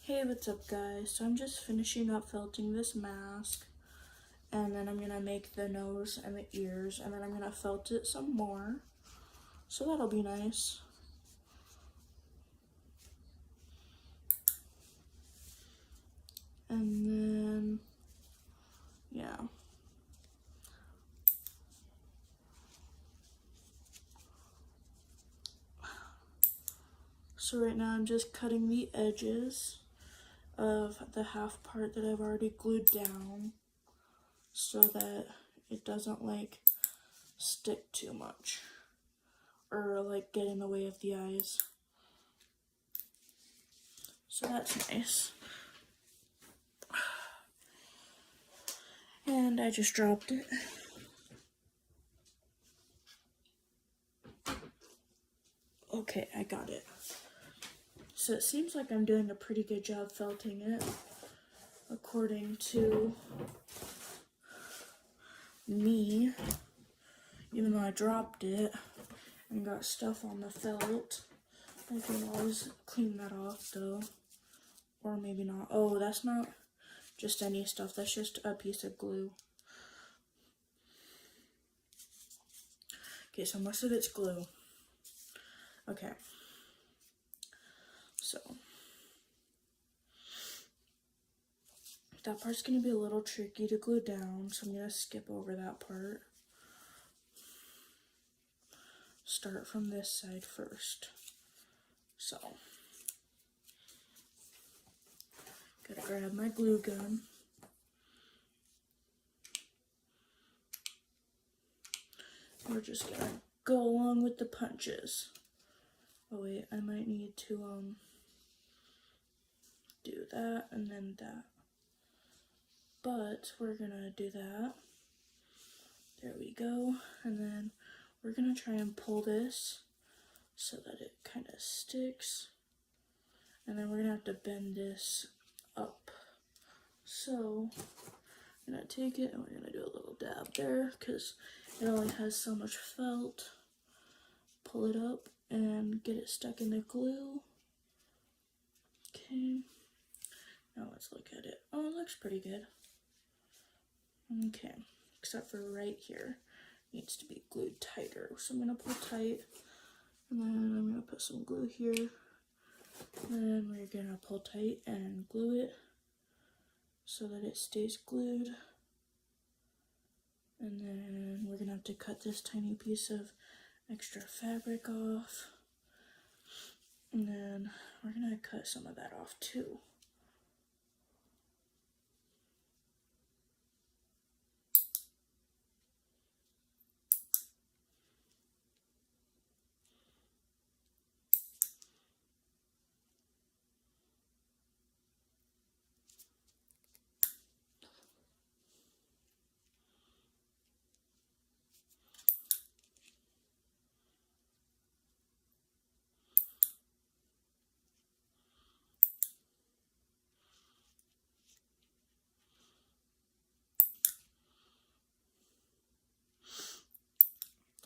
Hey, what's up guys? So I'm just finishing up felting this mask, and then I'm gonna make the nose and the ears, and then I'm gonna felt it some more, so that'll be nice. And then, yeah. So right now I'm just cutting the edges of the half part that I've already glued down so that it doesn't like stick too much or like get in the way of the eyes. So that's nice. And I just dropped it. Okay, I got it. So it seems like I'm doing a pretty good job felting it, according to me, even though I dropped it and got stuff on the felt. I can always clean that off though, or maybe not. Oh, that's not just any stuff, that's just a piece of glue. Okay, so most of it's glue. Okay, so that part's gonna be a little tricky to glue down, so I'm gonna skip over that part. Start from this side first. So, gotta grab my glue gun. We're just gonna go along with the punches. Oh wait, I might need to do that and then that. But we're gonna do that. There we go. And then we're gonna try and pull this so that it kind of sticks. And then we're gonna have to bend this up. So I'm gonna take it and we're gonna do a little dab there because it only has so much felt. Pull it up and get it stuck in the glue. Okay. Now let's look at it. Oh, it looks pretty good. Okay, except for right here. It needs to be glued tighter. So I'm gonna pull tight, and then I'm gonna put some glue here. Then we're gonna pull tight and glue it so that it stays glued. And then we're gonna have to cut this tiny piece of extra fabric off. And then we're gonna cut some of that off too.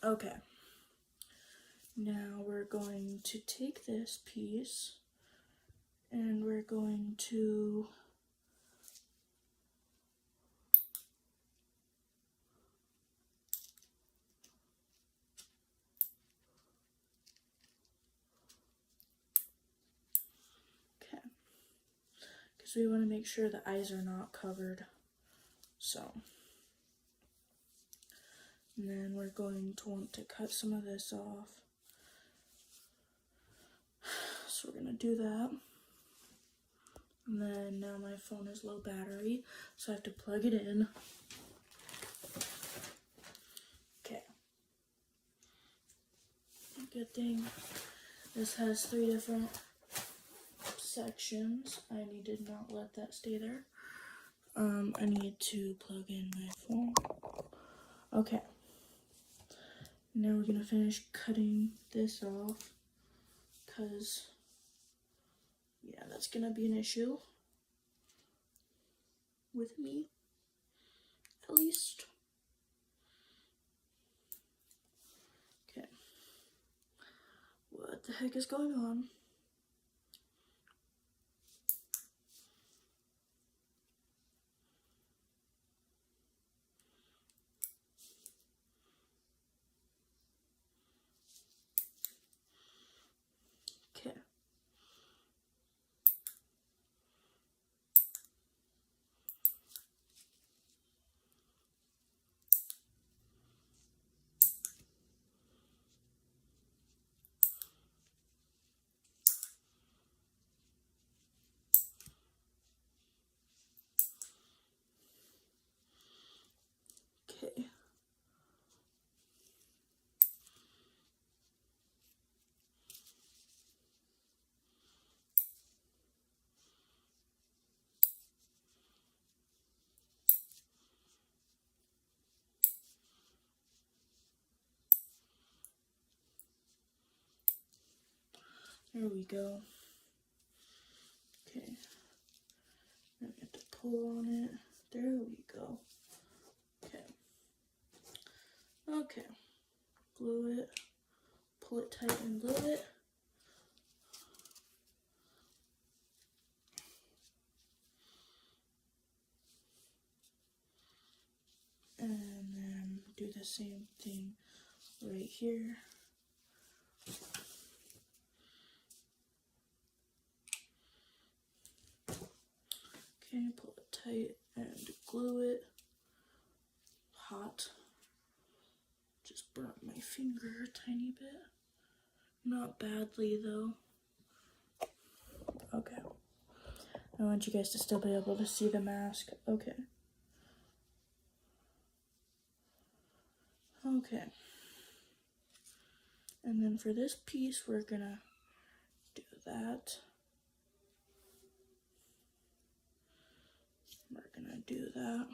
Okay, now we're going to take this piece and we're going to because we want to make sure the eyes are not covered. So, and then we're going to want to cut some of this off. So we're going to do that. And then now my phone is low battery, so I have to plug it in. Okay. Good thing this has 3 different sections. I did not let that stay there. I need to plug in my phone. Okay. Now we're gonna finish cutting this off, because yeah, that's gonna be an issue with me, at least. Okay. What the heck is going on? Okay. There we go. Okay. Now we have to pull on it. There we go. Okay. Okay. Glue it. Pull it tight and glue it. And then do the same thing right here. Okay, pull it tight and glue it. Hot. Just burnt my finger a tiny bit. Not badly though. Okay. I want you guys to still be able to see the mask. Okay. Okay. And then for this piece, we're gonna do that. We're gonna do that.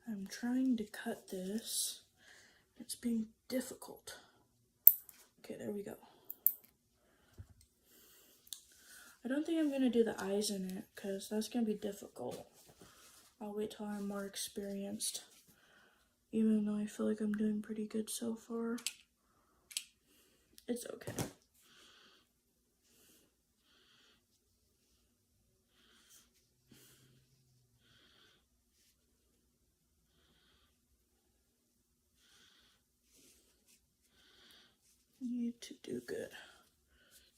I'm trying to cut this. It's being difficult. Okay, there we go. I don't think I'm gonna do the eyes in it because that's gonna be difficult. I'll wait till I'm more experienced, even though I feel like I'm doing pretty good so far. It's okay. Need to do good.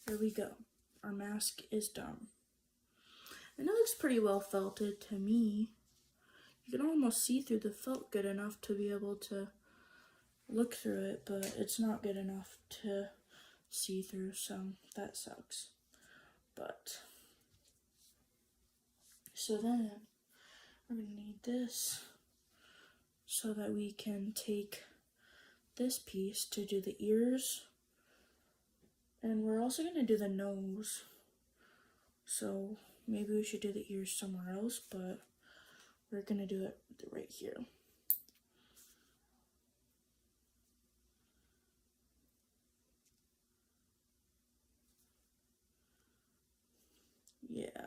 There we go. Our mask is done. And it looks pretty well felted to me. You can almost see through the felt good enough to be able to look through it, but it's not good enough to see through, so that sucks. But, so then, we're gonna need this so that we can take this piece to do the ears. And we're also gonna do the nose. So maybe we should do the ears somewhere else, but we're gonna do it right here. Yeah.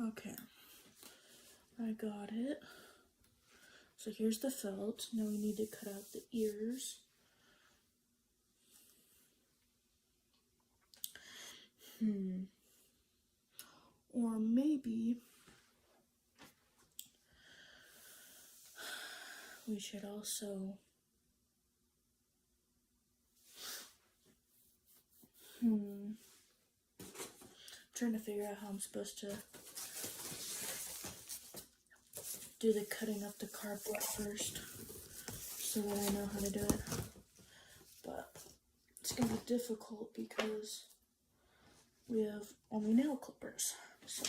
Okay, I got it. So here's the felt. Now we need to cut out the ears. Or maybe we should also trying to figure out how I'm supposed to do the cutting up the cardboard first so that I know how to do it. But it's gonna be difficult because we have only nail clippers. So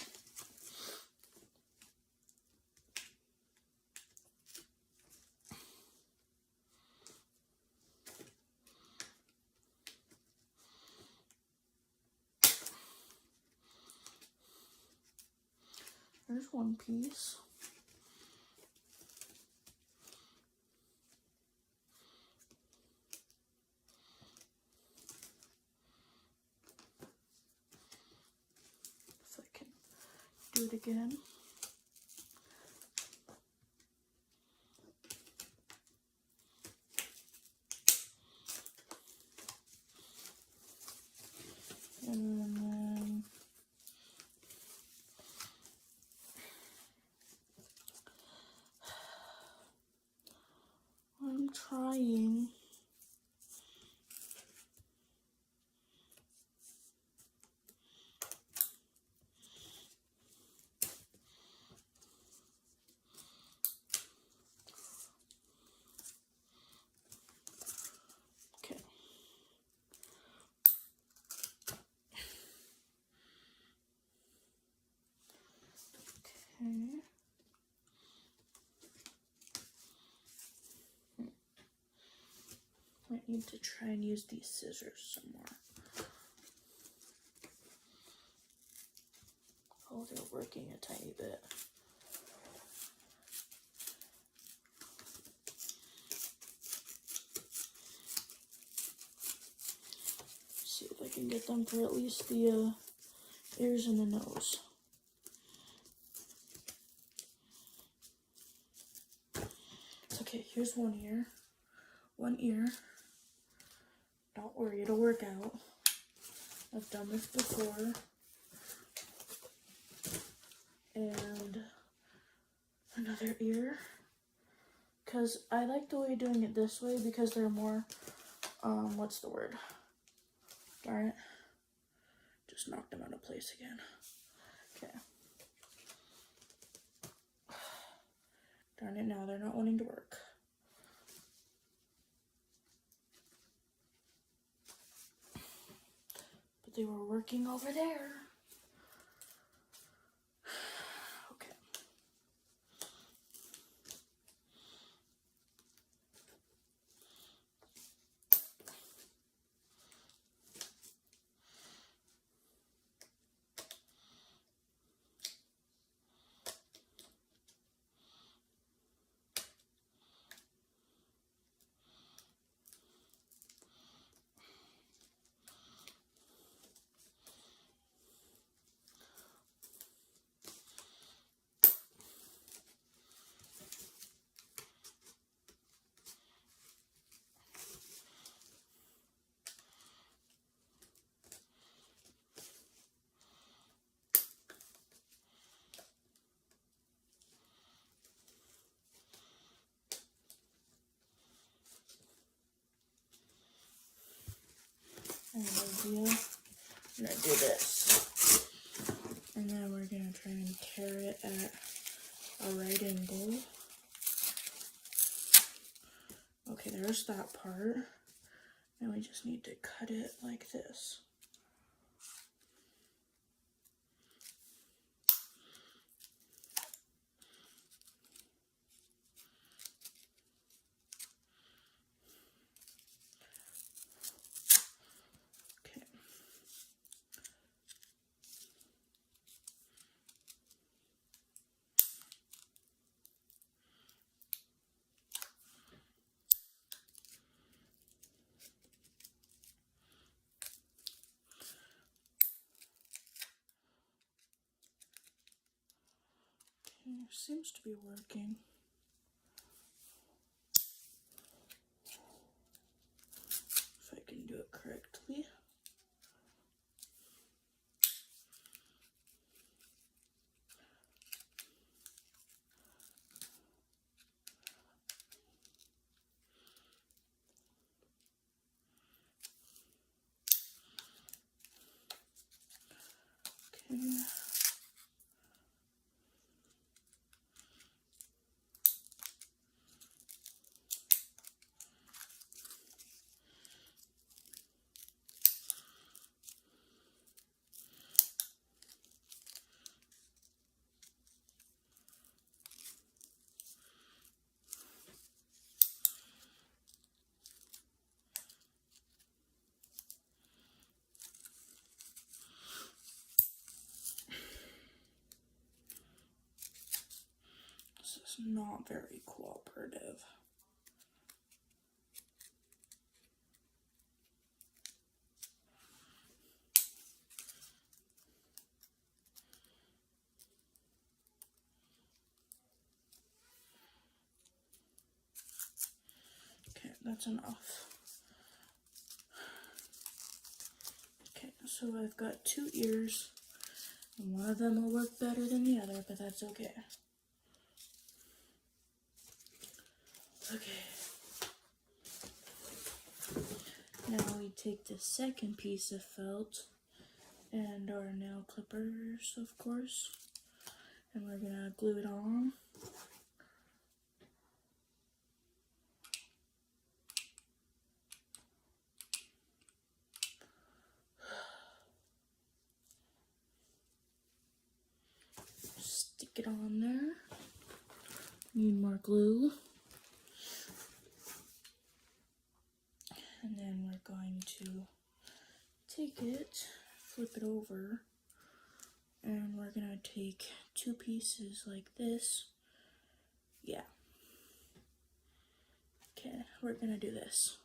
there's one piece. If I can do it again. And then I'm trying. Okay. Okay. Might need to try and use these scissors some more. Oh, they're working a tiny bit. See if I can get them for at least the ears and the nose. Okay, here's one ear. One ear. Don't worry, it'll work out. I've done this before. And another ear. Because I like the way doing it this way because they're more, what's the word? Darn it. Just knocked them out of place again. Okay. Darn it, now they're not wanting to work. But they were working over there. Okay. I have an idea. I'm gonna do this. And then we're gonna try and tear it at a right angle. Okay, there's that part. And we just need to cut it like this. Okay. Seems to be working. If I can do it correctly. not very cooperative. Okay, that's enough. Okay, so I've got 2 ears, and one of them will work better than the other, but that's okay. Okay. Now we take the second piece of felt and our nail clippers, of course, and we're gonna glue it on. Stick it on there. Need more glue. And then we're going to take it, flip it over, and we're gonna take 2 pieces like this. Yeah. Okay, we're gonna do this.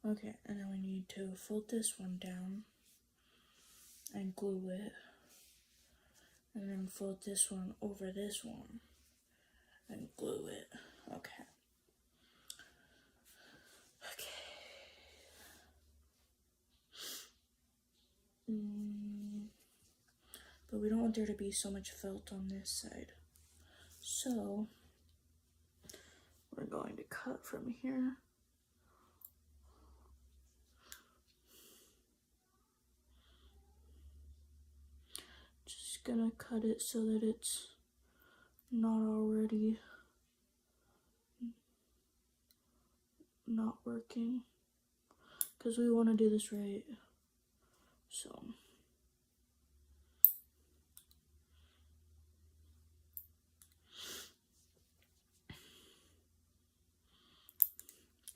Okay, and then we need to fold this one down and glue it. And then fold this one over this one and glue it. Okay. But we don't want there to be so much felt on this side. So we're going to cut from here. Just gonna cut it so that it's not already not working, because we want to do this right. So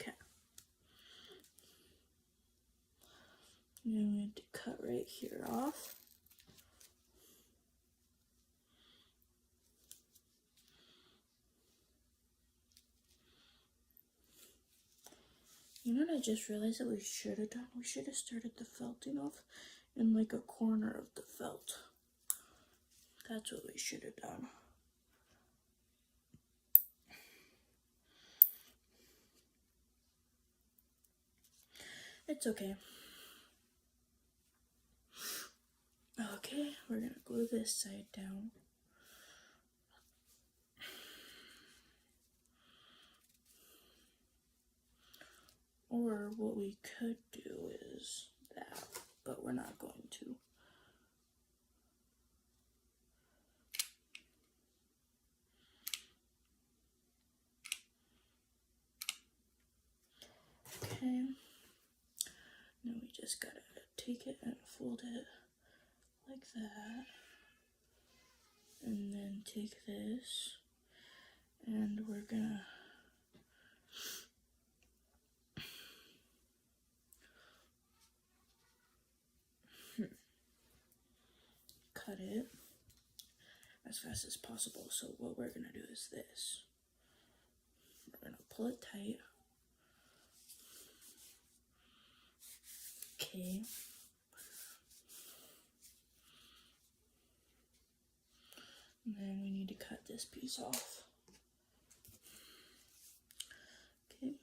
okay, then we need to cut right here off. You know what I just realized that we should have done? We should have started the felting off in like a corner of the felt. That's what we should have done. It's okay. Okay, we're gonna glue this side down. Or what we could do is that, but we're not going to. Okay, now we just gotta take it and fold it like that. And then take this, and we're gonna cut it as fast as possible. So what we're gonna do is this. We're gonna pull it tight. Okay. And then we need to cut this piece off. Okay.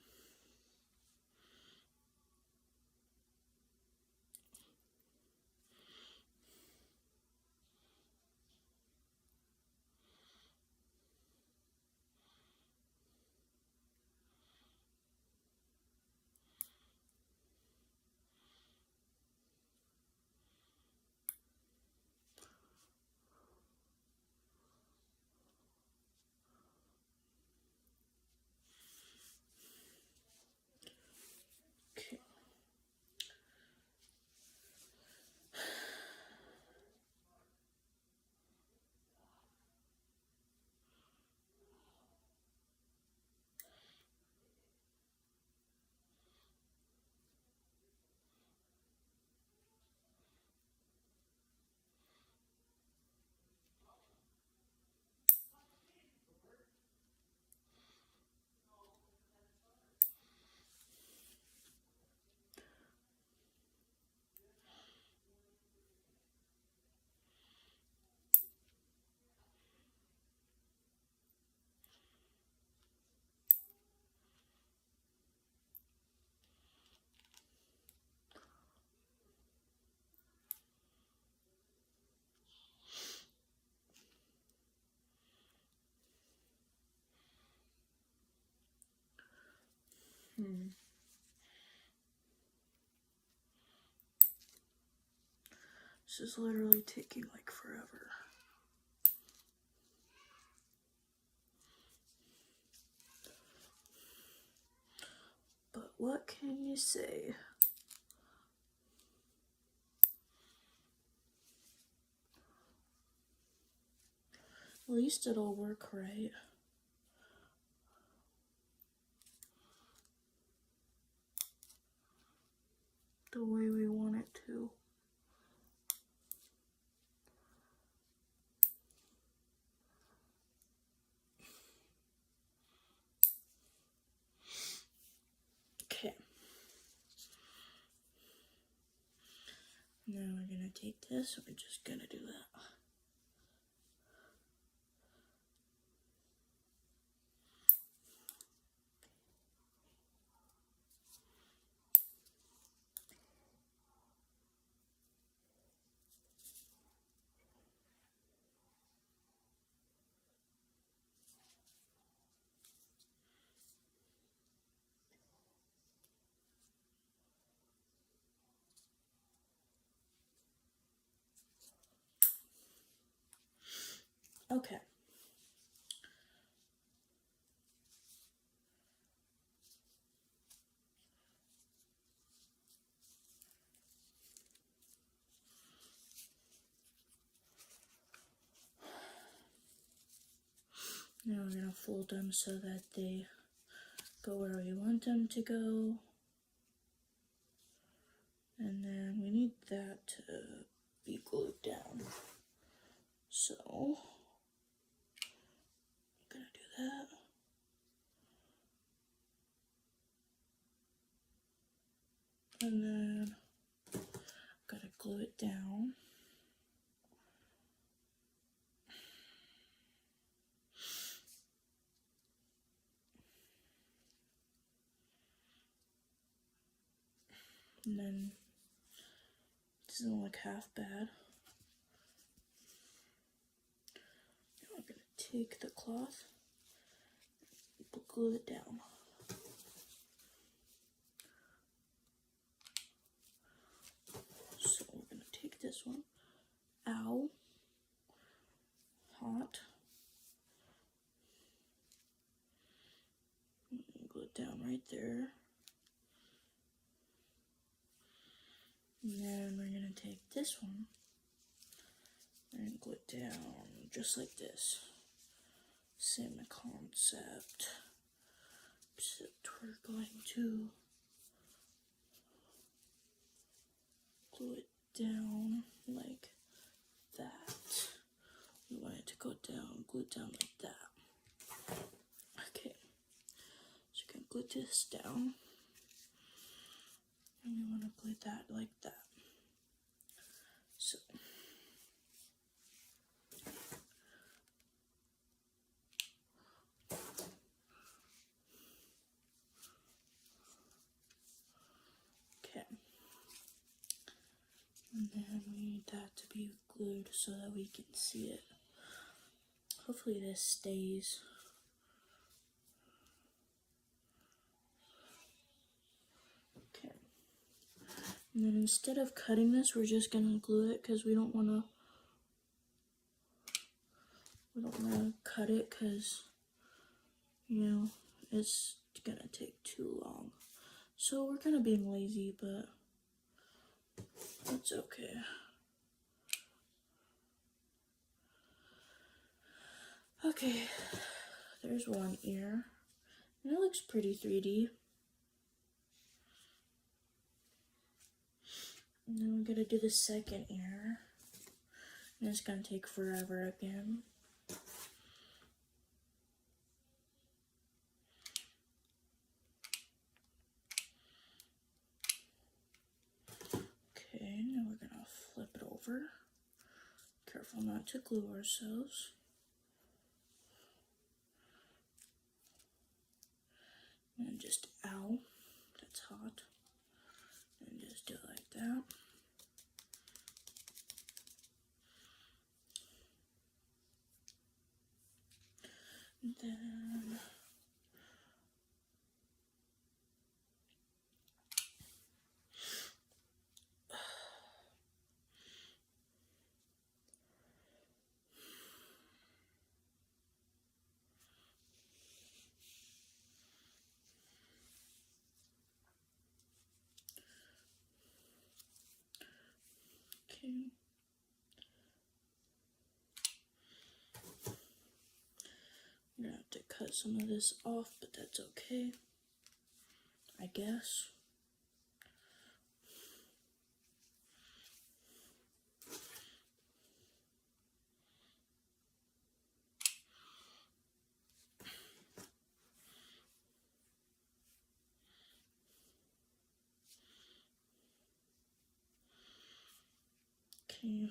This is literally taking like forever. But what can you say? At least it'll work right. The way we want it to. Okay. Now we're gonna take this, we're just gonna do that. Okay. Now we're gonna fold them so that they go where we want them to go. And then we need that to be glued down. So, I'm gonna do that. And then gotta glue it down. And then it doesn't look half bad. Now we're gonna take the cloth, glue it down. So we're gonna take this one. Ow. Hot. Glue it down right there. And then we're gonna take this one and glue it down just like this. Same concept, except we're going to glue it down like that. We want it to go down, glue it down like that. Okay, so you can glue this down. And we want to glue that like that. So, okay. And then we need that to be glued so that we can see it. Hopefully this stays. Okay. And then instead of cutting this, we're just gonna glue it because we don't wanna cut it because, you know, it's gonna take too long. So we're kind of being lazy, but it's okay. Okay, there's one ear, and it looks pretty 3D. And then we're gonna do the second ear, and it's gonna take forever again. Okay, now we're gonna flip it over. Careful not to glue ourselves. And just, ow, that's hot. And just do it like that. And then Okay. I'm gonna have to cut some of this off, but that's okay, I guess. Okay.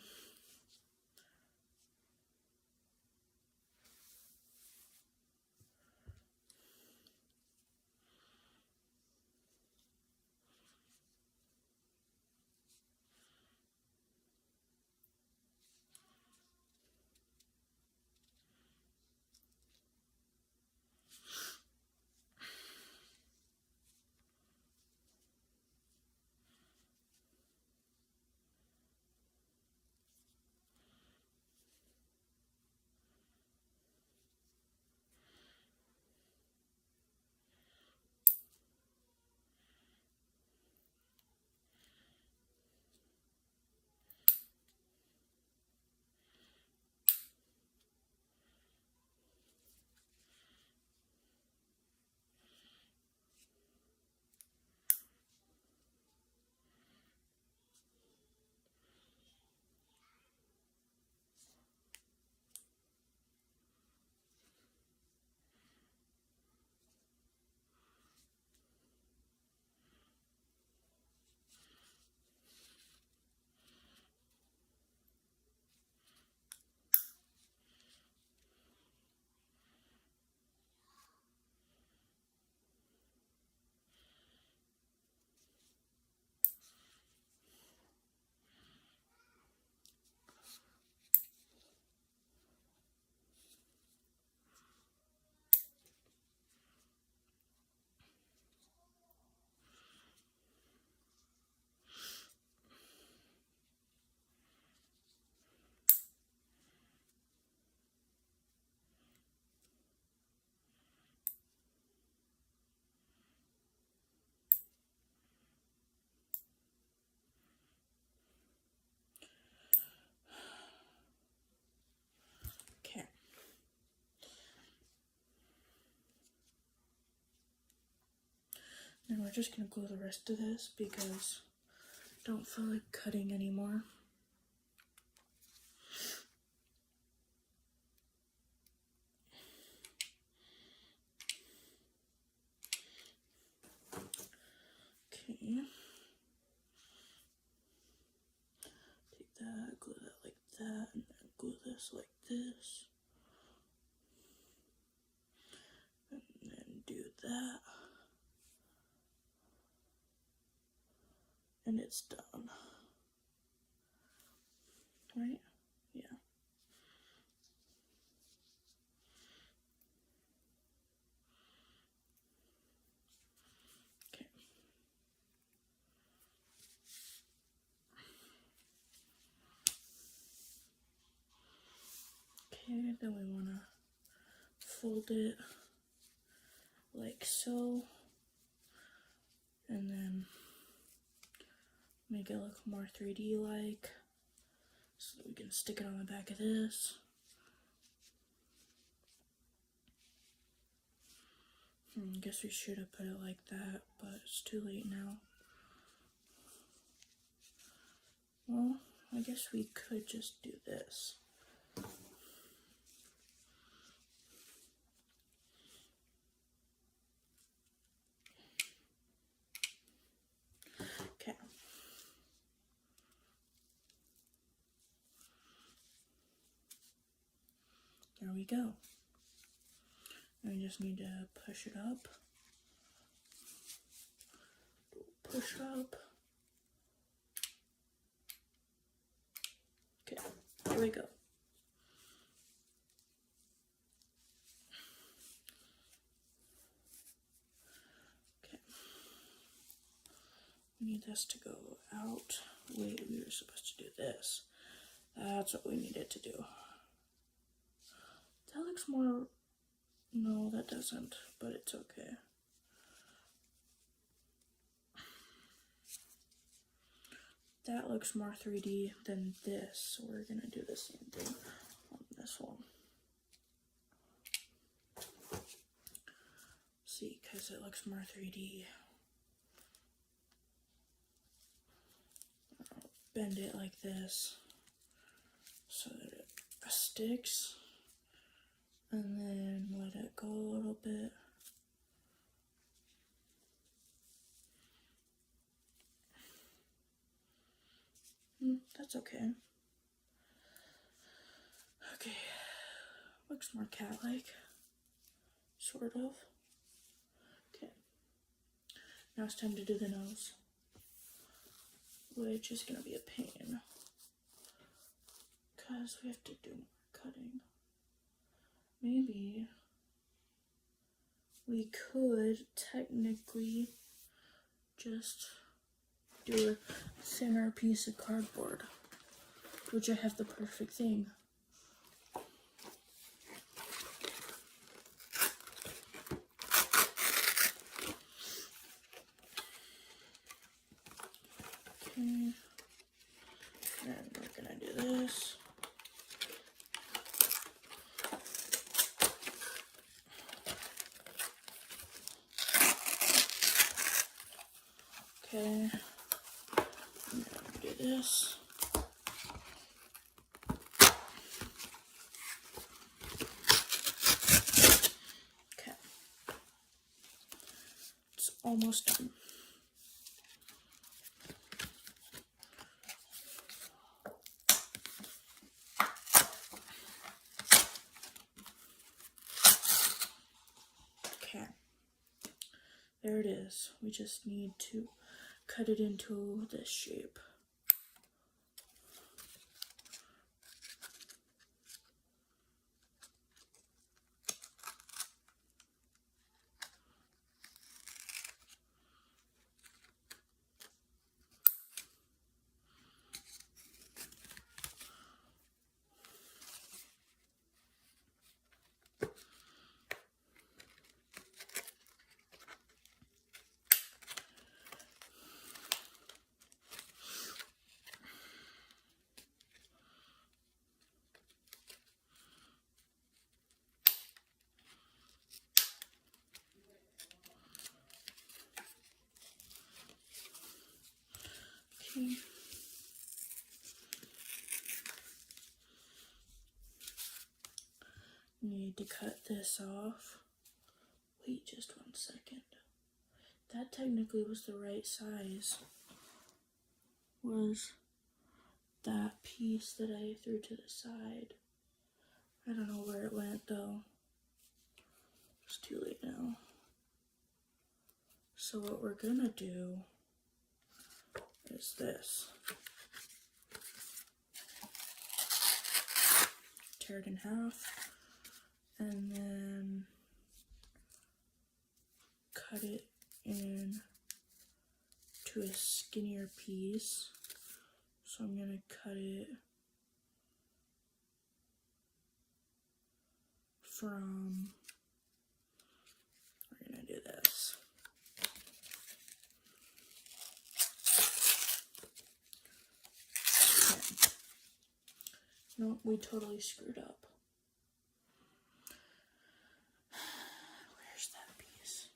Okay. Then we're just gonna glue the rest of this because I don't feel like cutting anymore. Okay. Take that, glue that like that, and then glue this like this. And then do that. And it's done. Right? Yeah. Okay. Okay, then we want to fold it like so. And then make it look more 3D like. So that we can stick it on the back of this. I guess we should have put it like that, but it's too late now. Well, I guess we could just do this. Okay. There we go. I just need to push it up. Push up. Okay, there we go. Okay. We need this to go out. Wait, we were supposed to do this. That's what we needed to do. That looks more... No, that doesn't, but it's okay. that looks more 3D than this, so we're gonna do the same thing on this one. See, because it looks more 3D. I'll bend it like this so that it sticks, and then let it go a little bit. That's okay. Okay, looks more cat-like, sort of. Okay, now it's time to do the nose, which is gonna be a pain because we have to do more cutting. Maybe we could technically just do a thinner piece of cardboard, which I have the perfect thing. Okay, and we're gonna do this. Okay, I'm gonna do this. Okay, it's almost done. Okay, there it is. We just need to cut it into this shape. Okay. Need to cut this off. Wait just 1 second. That technically was the right size. Was that piece that I threw to the side. I don't know where it went though. It's too late now. So what we're gonna do is this. Tear it in half and then cut it in to a skinnier piece. So I'm gonna cut it from, we're gonna do this. Okay. No, we totally screwed up. Where's that piece?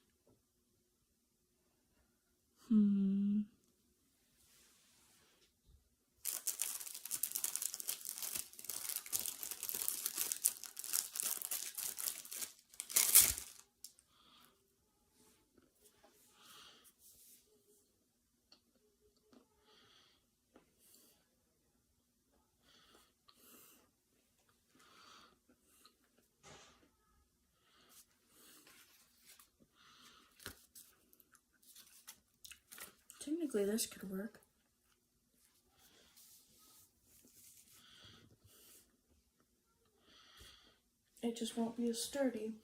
Technically this could work. It just won't be as sturdy.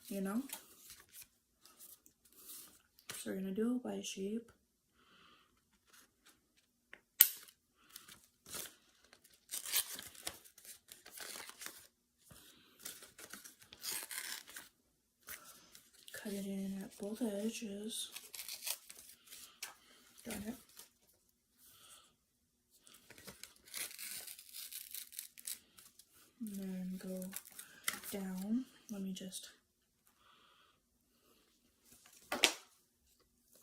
You know? So we're gonna do a Y shape. both edges. Darn it. And then go down. Let me just,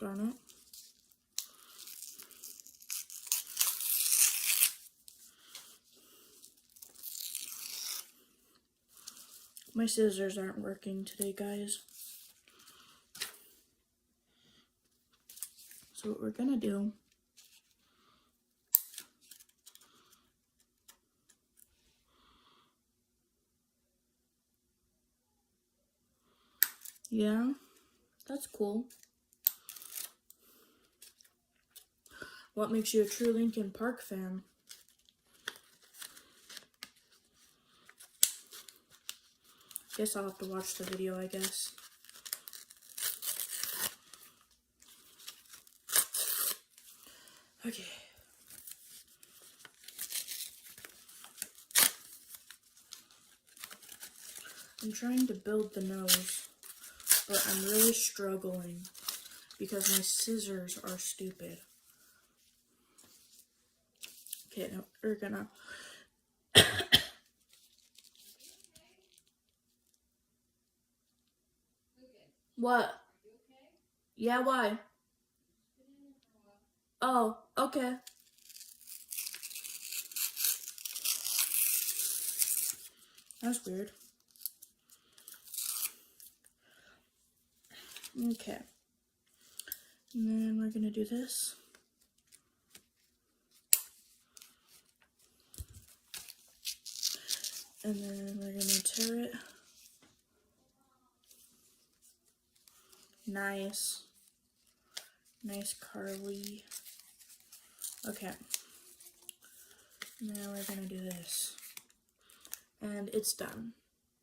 darn it. My scissors aren't working today, guys. So what we're gonna do yeah, that's cool. What makes you a true Linkin Park fan? Guess I'll have to watch the video, I guess. Okay. I'm trying to build the nose, but I'm really struggling because my scissors are stupid. Okay, now we're gonna What? Yeah, why? Oh, okay. That's weird. Okay. And then we're gonna do this. And then we're gonna tear it. Nice. Nice curly. Okay. Now we're gonna do this. And it's done.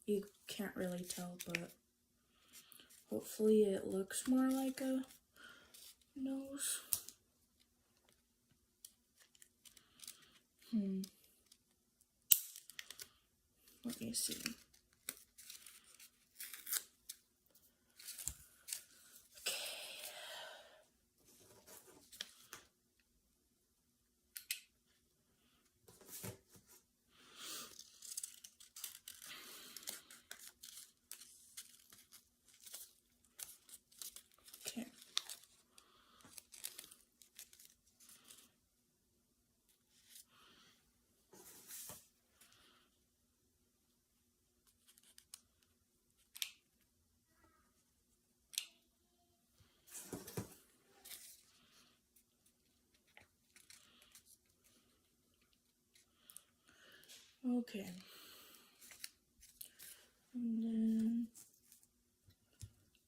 You can't really tell, but hopefully it looks more like a nose. Let me see. Okay. Okay. And then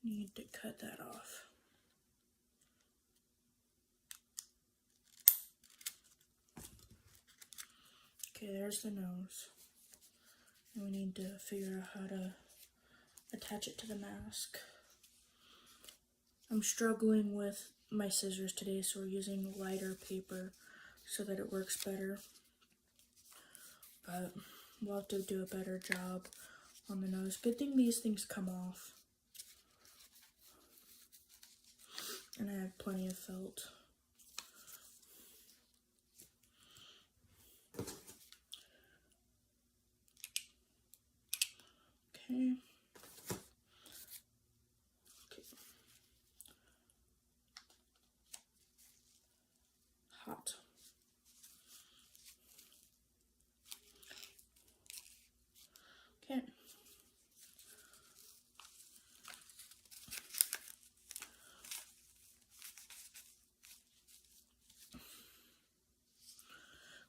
need to cut that off. Okay, there's the nose. And we need to figure out how to attach it to the mask. I'm struggling with my scissors today, so we're using lighter paper so that it works better. But we'll have to do a better job on the nose. Good thing these things come off. And I have plenty of felt. Okay. Hot. Okay.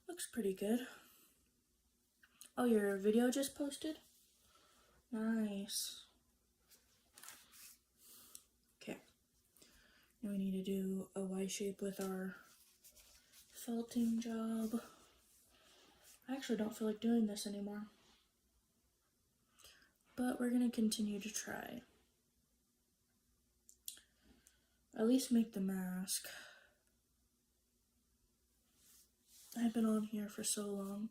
Looks pretty good. Oh, your video just posted? Nice. Okay. Now we need to do a Y shape with our felting job. I actually don't feel like doing this anymore. But we're gonna continue to try. At least make the mask. I've been on here for so long.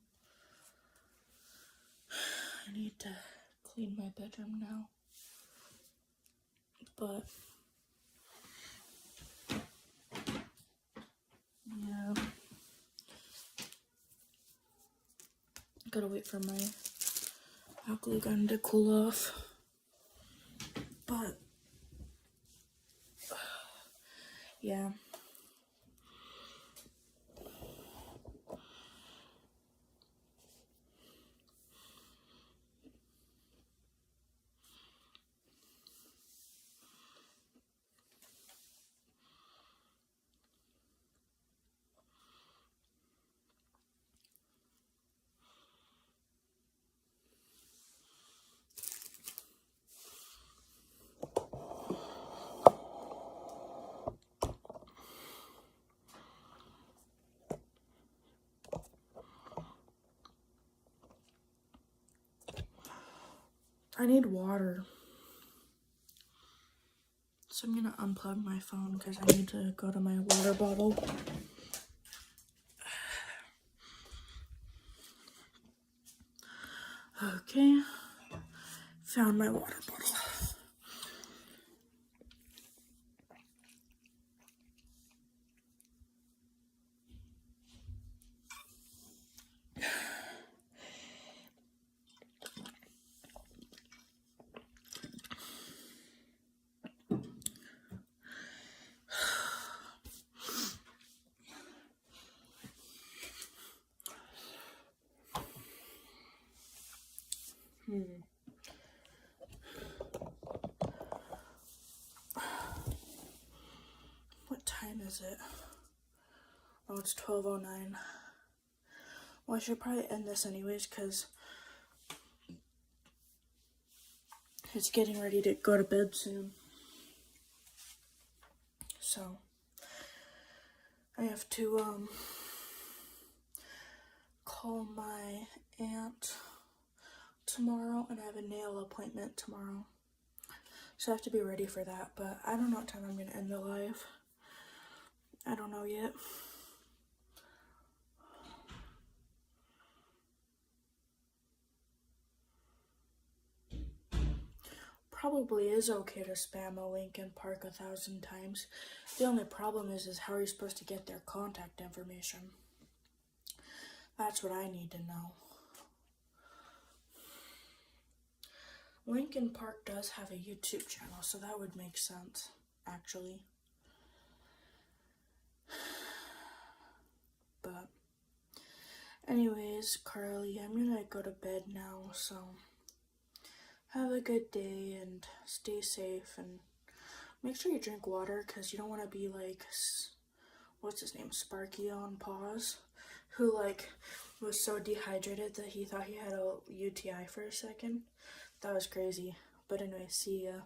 I need to clean my bedroom now. But Yeah. Gotta wait for my hot glue gun to cool off. But yeah. I need water. So I'm gonna unplug my phone because I need to go to my water bottle. Okay, found my water bottle. What time is it? Oh, it's 12:09. Well, I should probably end this anyways because it's getting ready to go to bed soon. So I have to call my aunt tomorrow, and I have a nail appointment tomorrow. So I have to be ready for that, but I don't know what time I'm gonna end the live. I don't know yet. Probably is okay to spam a Linkin Park 1,000 times. The only problem is how are you supposed to get their contact information? That's what I need to know. Linkin Park does have a YouTube channel, so that would make sense, actually. But anyways, Carly, I'm gonna go to bed now, so have a good day and stay safe and make sure you drink water because you don't want to be like, what's his name, Sparky on Pause, who like was so dehydrated that he thought he had a UTI for a second. That was crazy. But anyway, see ya.